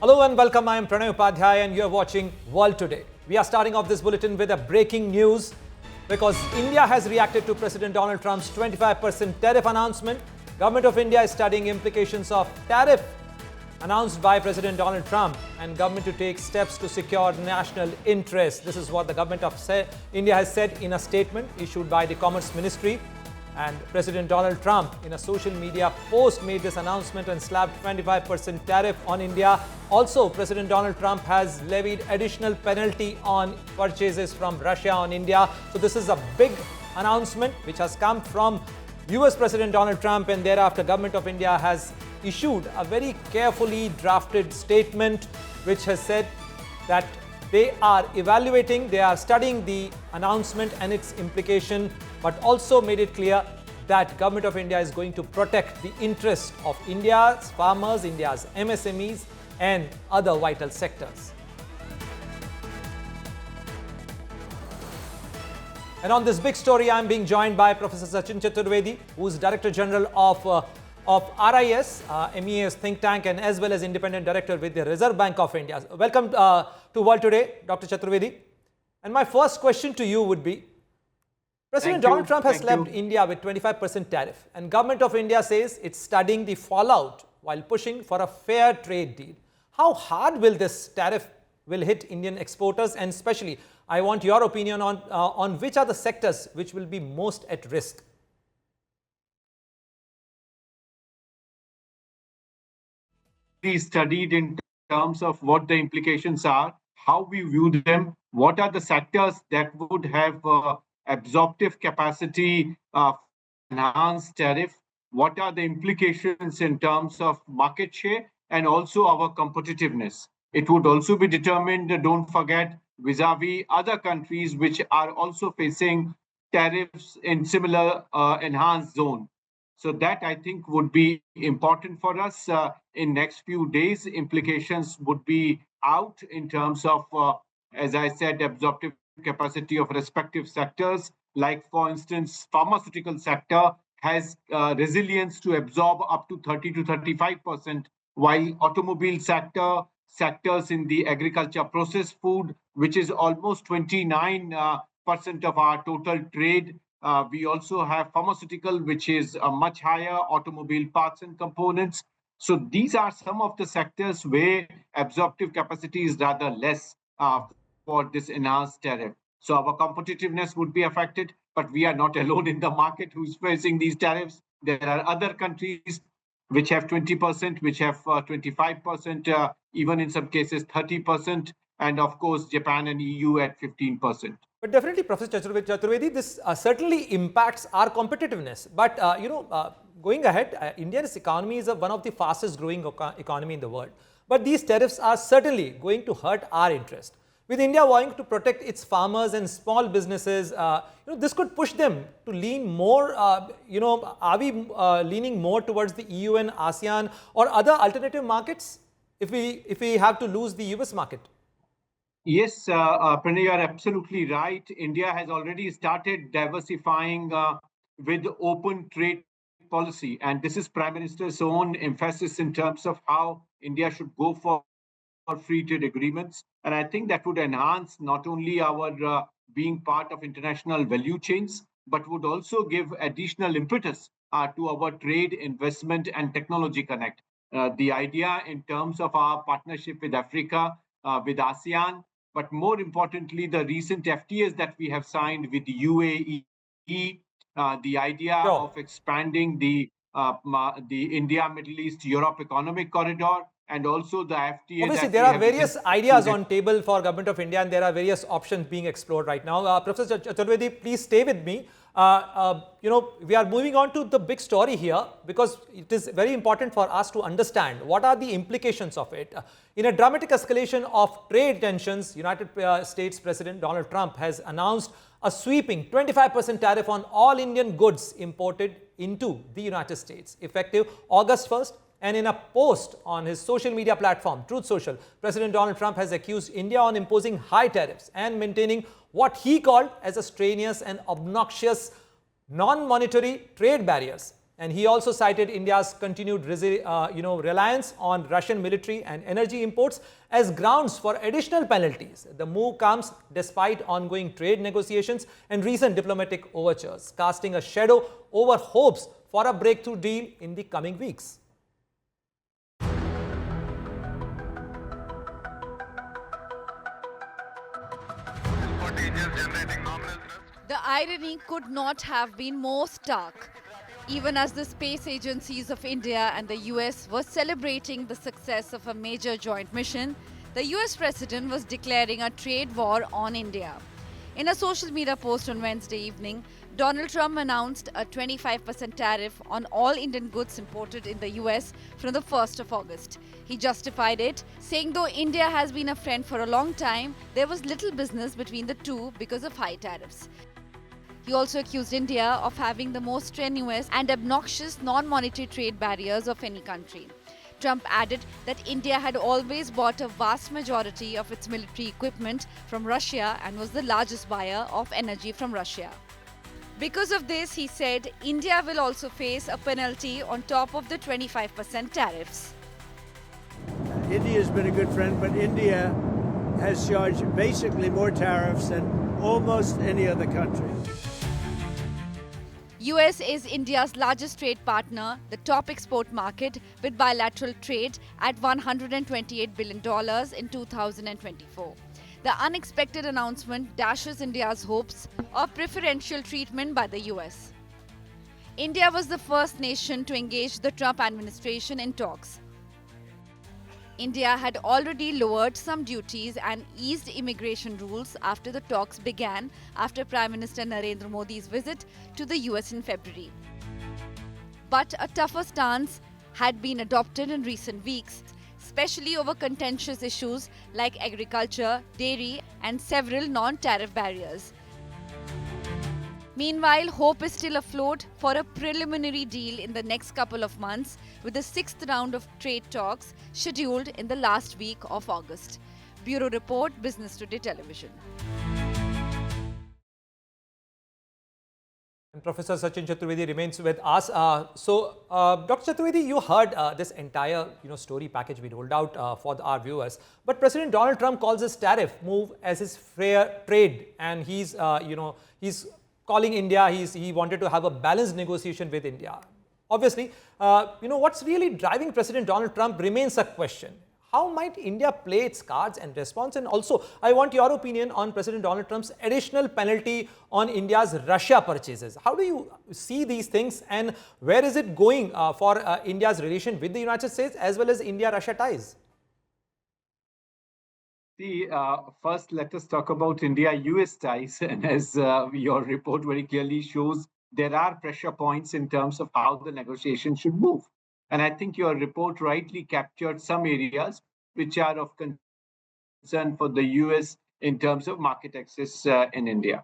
Hello and welcome. I am Pranay Upadhyay and you are watching World Today. We are starting off this bulletin with a breaking news because India has reacted to President Donald Trump's 25% tariff announcement. Government of India is studying implications of tariff announced by President Donald Trump and government to take steps to secure national interests. This is what the government of India has said in a statement issued by the Commerce Ministry. And President Donald Trump, in a social media post, made this announcement and slapped 25% tariff on India. Also, President Donald Trump has levied additional penalty on purchases from Russia on India. So this is a big announcement which has come from US President Donald Trump, and thereafter Government of India has issued a very carefully drafted statement which has said that they are evaluating, they are studying the announcement and its implication, but also made it clear that Government of India is going to protect the interests of India's farmers, India's MSMEs and other vital sectors. And on this big story, I am being joined by Professor Sachin Chaturvedi, who is Director General of RIS, MEA's think tank, and as well as Independent Director with the Reserve Bank of India. Welcome to World Today, Dr. Chaturvedi. And my first question to you would be, President Donald Trump has slapped India with 25% tariff, and Government of India says it's studying the fallout while pushing for a fair trade deal. How hard will this tariff hit Indian exporters, and especially I want your opinion on which are the sectors which will be most at risk? Studied in terms of what the implications are, how we view them, what are the sectors that would have absorptive capacity of enhanced tariff, what are the implications in terms of market share and also our competitiveness. It would also be determined, don't forget, vis-a-vis other countries which are also facing tariffs in similar enhanced zone. So that, I think, would be important for us. In next few days, implications would be out in terms of, as I said, absorptive capacity of respective sectors. Like, for instance, pharmaceutical sector has resilience to absorb up to 30 to 35%, while automobile sectors in the agriculture processed food, which is almost 29% of our total trade. We also have pharmaceutical, which is much higher, automobile parts and components. So these are some of the sectors where absorptive capacity is rather less for this enhanced tariff. So our competitiveness would be affected, but we are not alone in the market who's facing these tariffs. There are other countries which have 20%, which have 25%, even in some cases 30%, and of course Japan and EU at 15%. But definitely, Professor Chaturvedi, this certainly impacts our competitiveness. But going ahead, India's economy is one of the fastest growing economy in the world. But these tariffs are certainly going to hurt our interest. With India wanting to protect its farmers and small businesses, this could push them to lean more. Are we leaning more towards the EU and ASEAN or other alternative markets if we have to lose the US market? Yes, Pranay, you are absolutely right. India has already started diversifying with open trade policy. And this is Prime Minister's own emphasis in terms of how India should go for free trade agreements. And I think that would enhance not only our being part of international value chains, but would also give additional impetus to our trade, investment, and technology connect. The idea in terms of our partnership with Africa, with ASEAN, but more importantly, the recent FTAs that we have signed with the UAE, the idea of expanding the India, Middle East, Europe economic corridor, and also the FTA. Obviously, there are various ideas on table for Government of India, and there are various options being explored right now. Professor Chaturvedi, please stay with me. We are moving on to the big story here because it is very important for us to understand what are the implications of it. In a dramatic escalation of trade tensions, United States President Donald Trump has announced a sweeping 25% tariff on all Indian goods imported into the United States, effective August 1st. And in a post on his social media platform, Truth Social, President Donald Trump has accused India on imposing high tariffs and maintaining what he called as a strenuous and obnoxious non-monetary trade barriers. And he also cited India's continued reliance on Russian military and energy imports as grounds for additional penalties. The move comes despite ongoing trade negotiations and recent diplomatic overtures, casting a shadow over hopes for a breakthrough deal in the coming weeks. The irony could not have been more stark. Even as the space agencies of India and the US were celebrating the success of a major joint mission, the US president was declaring a trade war on India. In a social media post on Wednesday evening, Donald Trump announced a 25% tariff on all Indian goods imported in the US from the 1st of August. He justified it, saying though India has been a friend for a long time, there was little business between the two because of high tariffs. He also accused India of having the most strenuous and obnoxious non-monetary trade barriers of any country. Trump added that India had always bought a vast majority of its military equipment from Russia and was the largest buyer of energy from Russia. Because of this, he said, India will also face a penalty on top of the 25% tariffs. India has been a good friend, but India has charged basically more tariffs than almost any other country. US is India's largest trade partner, the top export market with bilateral trade at $128 billion in 2024. The unexpected announcement dashes India's hopes of preferential treatment by the US. India was the first nation to engage the Trump administration in talks. India had already lowered some duties and eased immigration rules after the talks began after Prime Minister Narendra Modi's visit to the US in February. But a tougher stance had been adopted in recent weeks, especially over contentious issues like agriculture, dairy, and several non-tariff barriers. Meanwhile, hope is still afloat for a preliminary deal in the next couple of months, with the 6th round of trade talks scheduled in the last week of August. Bureau Report, Business Today Television. And Professor Sachin Chaturvedi remains with us. Dr. Chaturvedi, you heard this entire story package we rolled out for our viewers. But President Donald Trump calls this tariff move as his fair trade, and he's calling India. He wanted to have a balanced negotiation with India. Obviously, what's really driving President Donald Trump remains a question. How might India play its cards and respond? And also, I want your opinion on President Donald Trump's additional penalty on India's Russia purchases. How do you see these things, and where is it going for India's relation with the United States as well as India-Russia ties? First, let us talk about India-US ties. And as your report very clearly shows, there are pressure points in terms of how the negotiation should move. And I think your report rightly captured some areas which are of concern for the US in terms of market access in India.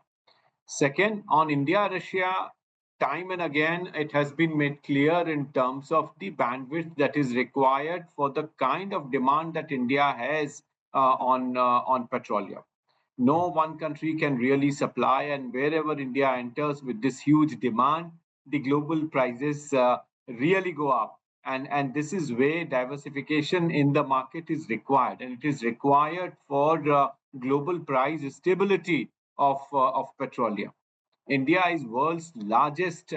Second, on India-Russia, time and again, it has been made clear in terms of the bandwidth that is required for the kind of demand that India has on petroleum. No one country can really supply, and wherever India enters with this huge demand, the global prices really go up. And this is where diversification in the market is required, and it is required for global price stability of petroleum. India is world's largest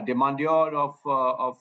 demander of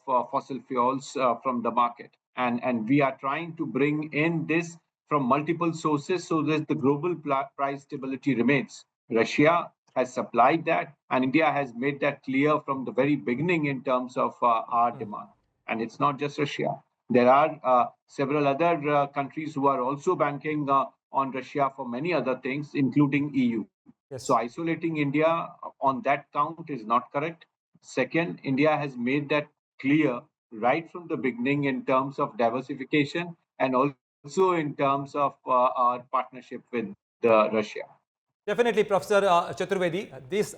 fossil fuels from the market, and we are trying to bring in this from multiple sources so that the global price stability remains. Russia has supplied that, and India has made that clear from the very beginning in terms of our demand. And it's not just Russia. There are several other countries who are also banking on Russia for many other things, including EU. Yes. So isolating India on that count is not correct. Second, India has made that clear right from the beginning in terms of diversification and also in terms of our partnership with Russia. Definitely, Professor Chaturvedi, this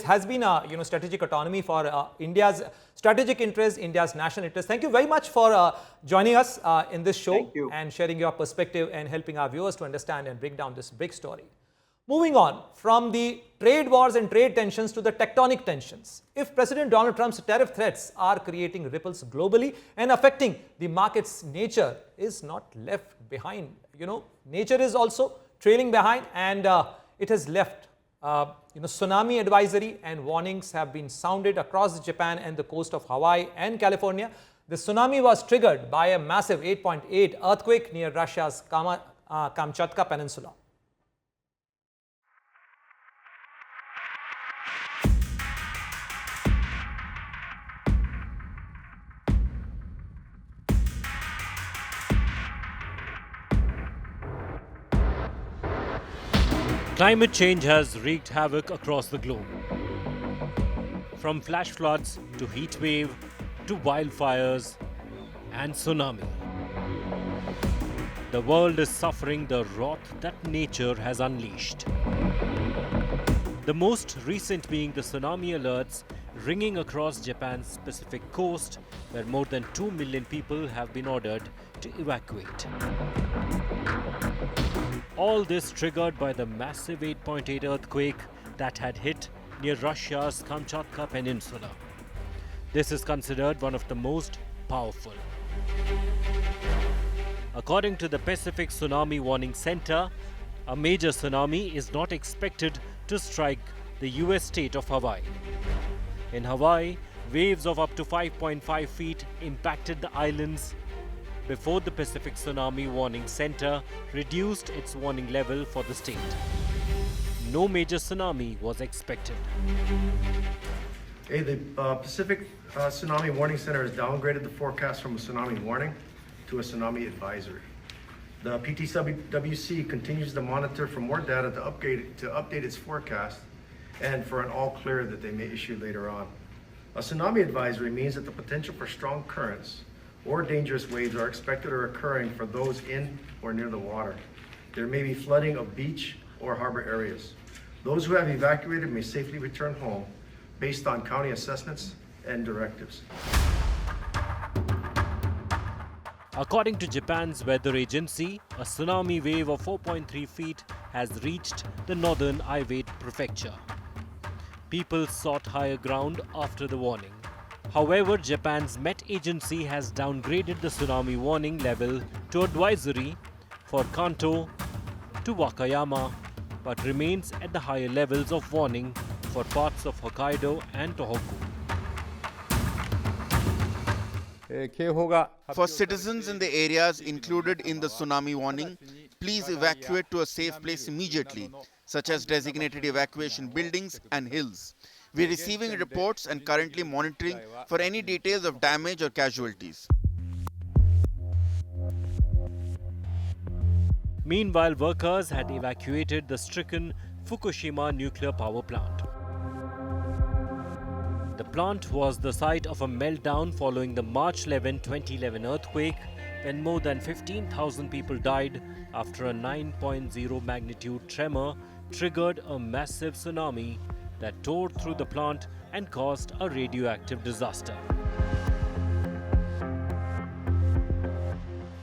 has been a strategic autonomy for India's strategic interest, India's national interest. Thank you very much for joining us in this show and sharing your perspective and helping our viewers to understand and break down this big story. Moving on from the trade wars and trade tensions to the tectonic tensions. If President Donald Trump's tariff threats are creating ripples globally and affecting the market's, nature is not left behind. Nature is also trailing behind, and it has left tsunami advisory and warnings have been sounded across Japan and the coast of Hawaii and California. The tsunami was triggered by a massive 8.8 earthquake near Russia's Kamchatka Peninsula. Climate change has wreaked havoc across the globe. From flash floods to heat wave to wildfires and tsunami. The world is suffering the wrath that nature has unleashed. The most recent being the tsunami alerts ringing across Japan's Pacific coast, where more than 2 million people have been ordered to evacuate. All this triggered by the massive 8.8 earthquake that had hit near Russia's Kamchatka Peninsula. This is considered one of the most powerful. According to the Pacific Tsunami Warning Center, a major tsunami is not expected to strike the US state of Hawaii. In Hawaii, waves of up to 5.5 feet impacted the islands before the Pacific Tsunami Warning Center reduced its warning level for the state. No major tsunami was expected. Hey, the Pacific Tsunami Warning Center has downgraded the forecast from a tsunami warning to a tsunami advisory. The PTWC continues to monitor for more data to update its forecast and for an all clear that they may issue later on. A tsunami advisory means that the potential for strong currents or dangerous waves are expected or occurring for those in or near the water. There may be flooding of beach or harbor areas. Those who have evacuated may safely return home based on county assessments and directives. According to Japan's weather agency, a tsunami wave of 4.3 feet has reached the northern Iwate prefecture. People sought higher ground after the warning. However, Japan's Met Agency has downgraded the tsunami warning level to advisory for Kanto to Wakayama, but remains at the higher levels of warning for parts of Hokkaido and Tohoku. For citizens in the areas included in the tsunami warning, please evacuate to a safe place immediately, such as designated evacuation buildings and hills. We are receiving reports and currently monitoring for any details of damage or casualties. Meanwhile, workers had evacuated the stricken Fukushima nuclear power plant. The plant was the site of a meltdown following the March 11, 2011 earthquake, when more than 15,000 people died after a 9.0 magnitude tremor triggered a massive tsunami that tore through the plant and caused a radioactive disaster.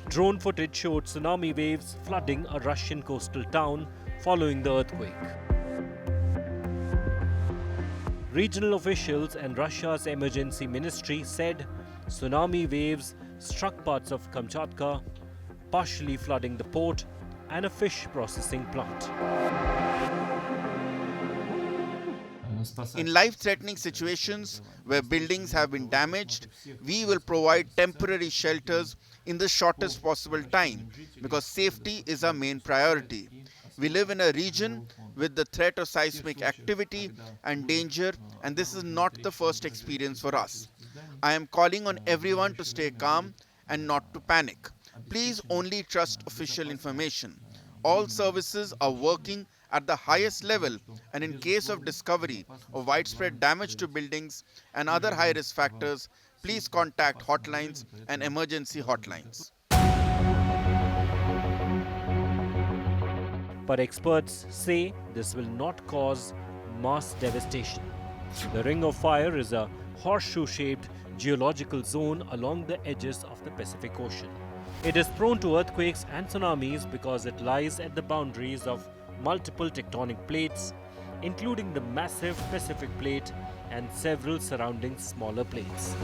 Drone footage showed tsunami waves flooding a Russian coastal town following the earthquake. Regional officials and Russia's emergency ministry said tsunami waves struck parts of Kamchatka, partially flooding the port and a fish processing plant. In life-threatening situations where buildings have been damaged, we will provide temporary shelters in the shortest possible time because safety is our main priority. We live in a region with the threat of seismic activity and danger, and this is not the first experience for us. I am calling on everyone to stay calm and not to panic. Please only trust official information. All services are working at the highest level, and in case of discovery of widespread damage to buildings and other high-risk factors, please contact hotlines and emergency hotlines. But experts say this will not cause mass devastation. The Ring of Fire is a horseshoe-shaped geological zone along the edges of the Pacific Ocean. It is prone to earthquakes and tsunamis because it lies at the boundaries of multiple tectonic plates, including the massive Pacific plate and several surrounding smaller plates.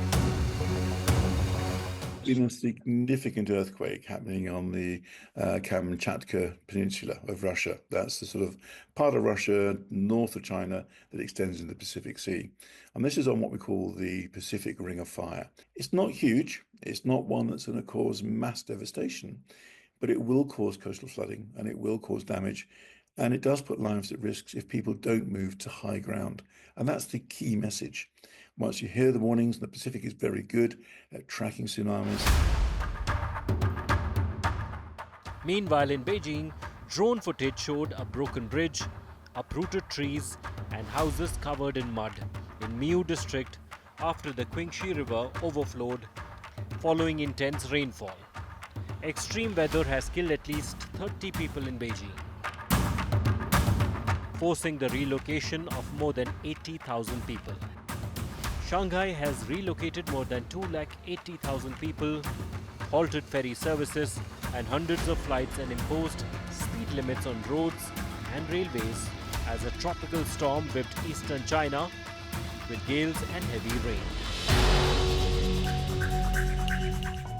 Been a significant earthquake happening on the Kamchatka Peninsula of Russia. That's the sort of part of Russia north of China that extends into the Pacific Sea. And this is on what we call the Pacific Ring of Fire. It's not huge. It's not one that's going to cause mass devastation, but it will cause coastal flooding and it will cause damage. And it does put lives at risk if people don't move to high ground. And that's the key message. Once you hear the warnings, the Pacific is very good at tracking tsunamis. Meanwhile, in Beijing, drone footage showed a broken bridge, uprooted trees, and houses covered in mud in Miu district after the Qingxi River overflowed following intense rainfall. Extreme weather has killed at least 30 people in Beijing, forcing the relocation of more than 80,000 people. Shanghai has relocated more than 280,000 people, halted ferry services and hundreds of flights, and imposed speed limits on roads and railways as a tropical storm whipped eastern China with gales and heavy rain.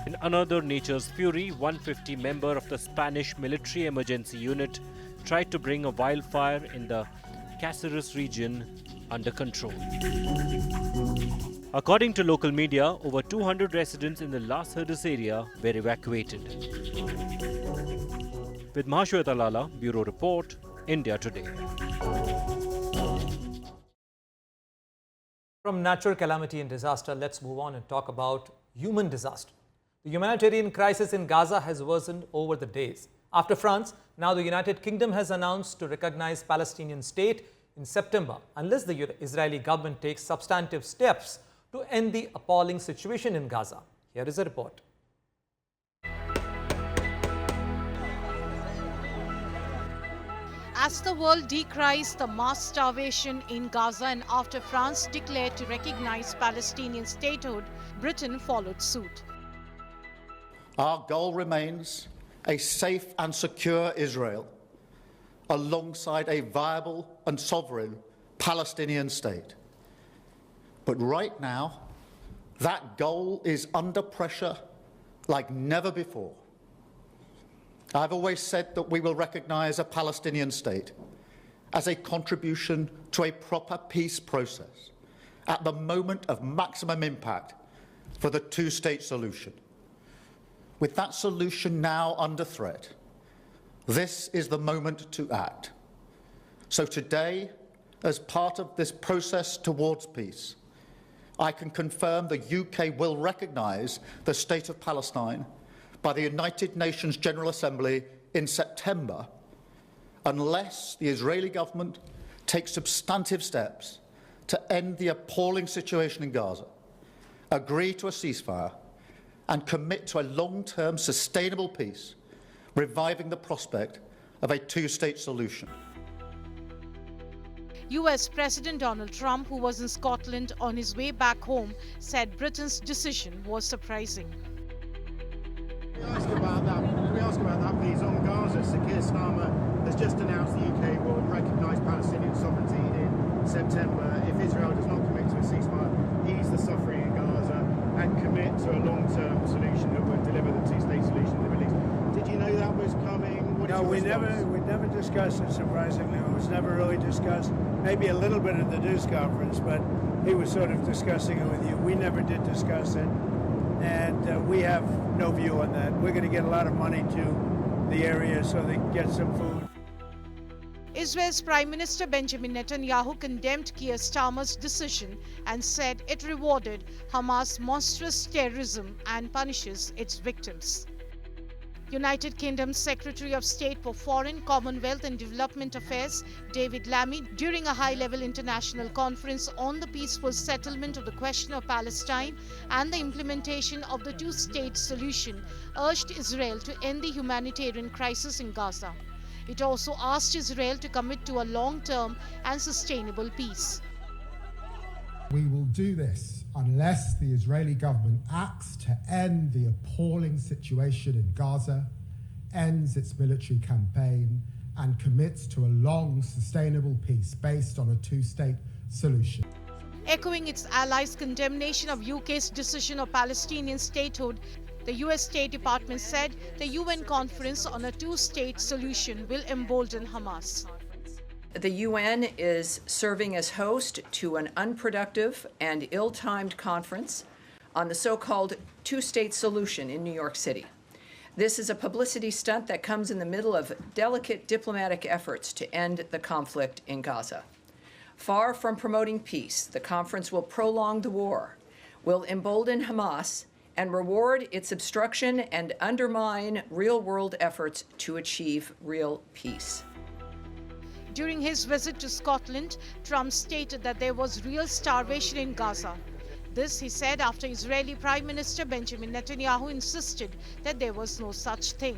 In another nature's fury, 150 member of the Spanish military emergency unit tried to bring a wildfire in the Cáceres region under control. According to local media, over 200 residents in the Las Herdes area were evacuated. With Mahashweta Talala, Bureau Report, India Today. From natural calamity and disaster, let's move on and talk about human disaster. The humanitarian crisis in Gaza has worsened over the days. After France, now the United Kingdom has announced to recognize Palestinian state in September, unless the Israeli government takes substantive steps to end the appalling situation in Gaza. Here is a report. As the world decries the mass starvation in Gaza and after France declared to recognize Palestinian statehood, Britain followed suit. Our goal remains a safe and secure Israel, alongside a viable and sovereign Palestinian state. But right now, that goal is under pressure like never before. I've always said that we will recognize a Palestinian state as a contribution to a proper peace process at the moment of maximum impact for the two-state solution. With that solution now under threat, this is the moment to act. So today, as part of this process towards peace, I can confirm the UK will recognise the State of Palestine by the United Nations General Assembly in September, unless the Israeli government takes substantive steps to end the appalling situation in Gaza, agree to a ceasefire, and commit to a long-term sustainable peace, reviving the prospect of a two-state solution. US President Donald Trump, who was in Scotland on his way back home, said Britain's decision was surprising. Can we ask about that, please? On Gaza, Sir Keir Starmer has just announced the UK will recognise Palestinian sovereignty in September. If Israel does not commit to a ceasefire, ease the suffering in Gaza and commit to a long-term solution that would deliver the two-state solution in the Middle East. Did you know that was coming? No, we never discussed it, surprisingly. It was never really discussed. Maybe a little bit at the news conference, but he was sort of discussing it with you. We never did discuss it, and we have no view on that. We're going to get a lot of money to the area so they can get some food. Israel's Prime Minister Benjamin Netanyahu condemned Keir Starmer's decision and said it rewarded Hamas' monstrous terrorism and punishes its victims. United Kingdom's Secretary of State for Foreign, Commonwealth and Development Affairs, David Lammy, during a high-level international conference on the peaceful settlement of the question of Palestine and the implementation of the two-state solution, urged Israel to end the humanitarian crisis in Gaza. It also asked Israel to commit to a long-term and sustainable peace. We will do this unless the Israeli government acts to end the appalling situation in Gaza, ends its military campaign, and commits to a long, sustainable peace based on a two-state solution. Echoing its allies' condemnation of UK's decision of Palestinian statehood, the US State Department said the UN conference on a two-state solution will embolden Hamas. The UN is serving as host to an unproductive and ill-timed conference on the so-called two-state solution in New York City. This is a publicity stunt that comes in the middle of delicate diplomatic efforts to end the conflict in Gaza. Far from promoting peace, the conference will prolong the war, will embolden Hamas, and reward its obstruction and undermine real-world efforts to achieve real peace. During his visit to Scotland, Trump stated that there was real starvation in Gaza. This, he said, after Israeli Prime Minister Benjamin Netanyahu insisted that there was no such thing.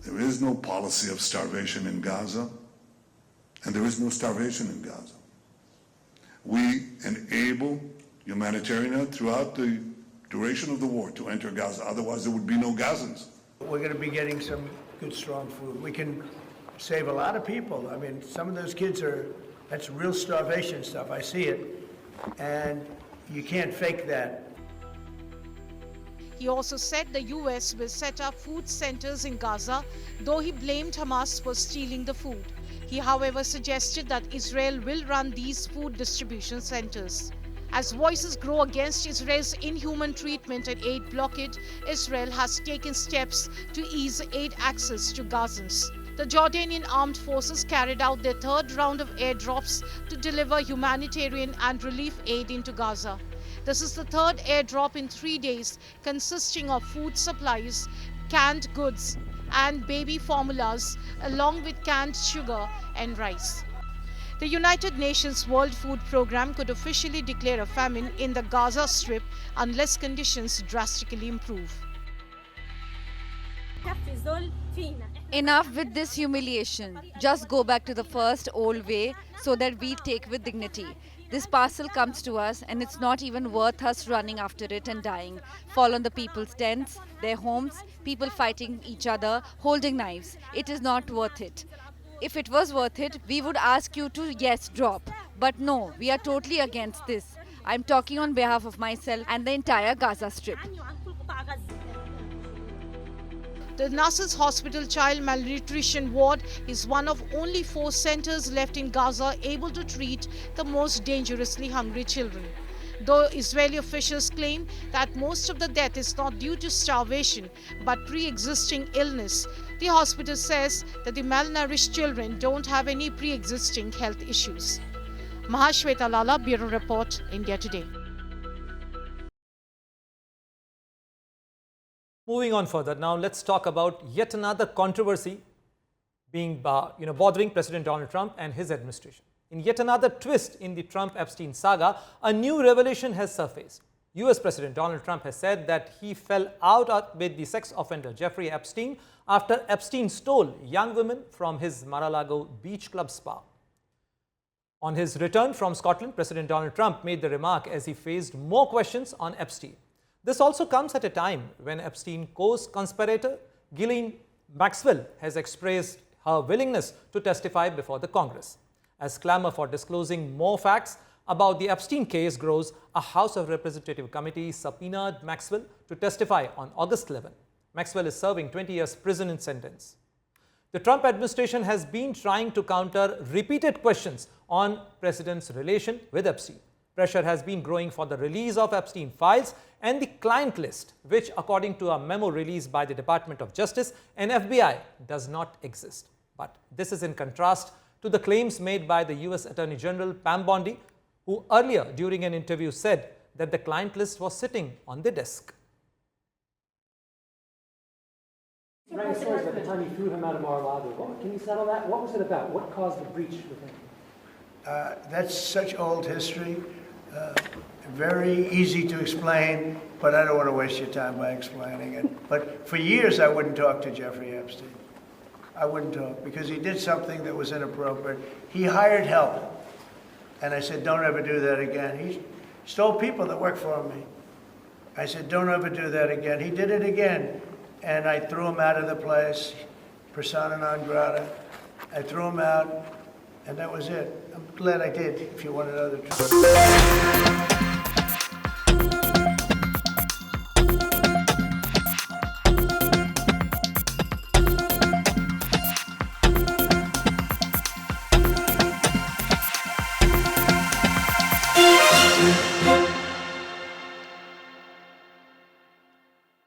There is no policy of starvation in Gaza, and there is no starvation in Gaza. We enable humanitarian aid throughout the duration of the war to enter Gaza. Otherwise, there would be no Gazans. We're going to be getting some good, strong food. We can save a lot of people. I mean, some of those kids that's real starvation stuff. I see it. And you can't fake that. He also said the US will set up food centers in Gaza, though he blamed Hamas for stealing the food. He, however, suggested that Israel will run these food distribution centers. As voices grow against Israel's inhuman treatment and aid blockade, Israel has taken steps to ease aid access to Gazans. The Jordanian armed forces carried out their third round of airdrops to deliver humanitarian and relief aid into Gaza. This is the third airdrop in 3 days, consisting of food supplies, canned goods, and baby formulas, along with canned sugar and rice. The United Nations World Food Programme could officially declare a famine in the Gaza Strip unless conditions drastically improve. Enough with this humiliation. Just go back to the first old way so that we take with dignity. This parcel comes to us and it's not even worth us running after it and dying. Fall on the people's tents, their homes, people fighting each other, holding knives. It is not worth it. If it was worth it, we would ask you to, yes, drop. But no, we are totally against this. I'm talking on behalf of myself and the entire Gaza Strip. The Nasser's Hospital Child Malnutrition Ward is one of only 4 centers left in Gaza able to treat the most dangerously hungry children. Though Israeli officials claim that most of the death is not due to starvation but pre-existing illness, the hospital says that the malnourished children don't have any pre-existing health issues. Mahashweta Lala, Bureau Report, India Today. Moving on further, now let's talk about yet another controversy being bothering President Donald Trump and his administration. In yet another twist in the Trump-Epstein saga, a new revelation has surfaced. US President Donald Trump has said that he fell out with the sex offender Jeffrey Epstein after Epstein stole young women from his Mar-a-Lago beach club spa. On his return from Scotland, President Donald Trump made the remark as he faced more questions on Epstein. This also comes at a time when Epstein co-conspirator Ghislaine Maxwell has expressed her willingness to testify before the Congress. As clamor for disclosing more facts about the Epstein case grows, a House of Representatives committee subpoenaed Maxwell to testify on August 11. Maxwell is serving 20 years prison sentence. The Trump administration has been trying to counter repeated questions on President's relation with Epstein. Pressure has been growing for the release of Epstein files and the client list, which, according to a memo released by the Department of Justice and FBI, does not exist. But this is in contrast to the claims made by the US Attorney General Pam Bondi, who earlier during an interview said that the client list was sitting on the desk. Ran stories at the time he threw him out of Mar-a-Lago. Can you settle that? What was it about? What caused the breach with him? That's such old history. Very easy to explain, but I don't want to waste your time by explaining it. But for years, I wouldn't talk to Jeffrey Epstein. I wouldn't talk because he did something that was inappropriate. He hired help. And I said, don't ever do that again. He stole people that work for me. I said, don't ever do that again. He did it again. And I threw him out of the place. persona non grata. I threw him out, and that was it. I'm glad I did, if you want another try.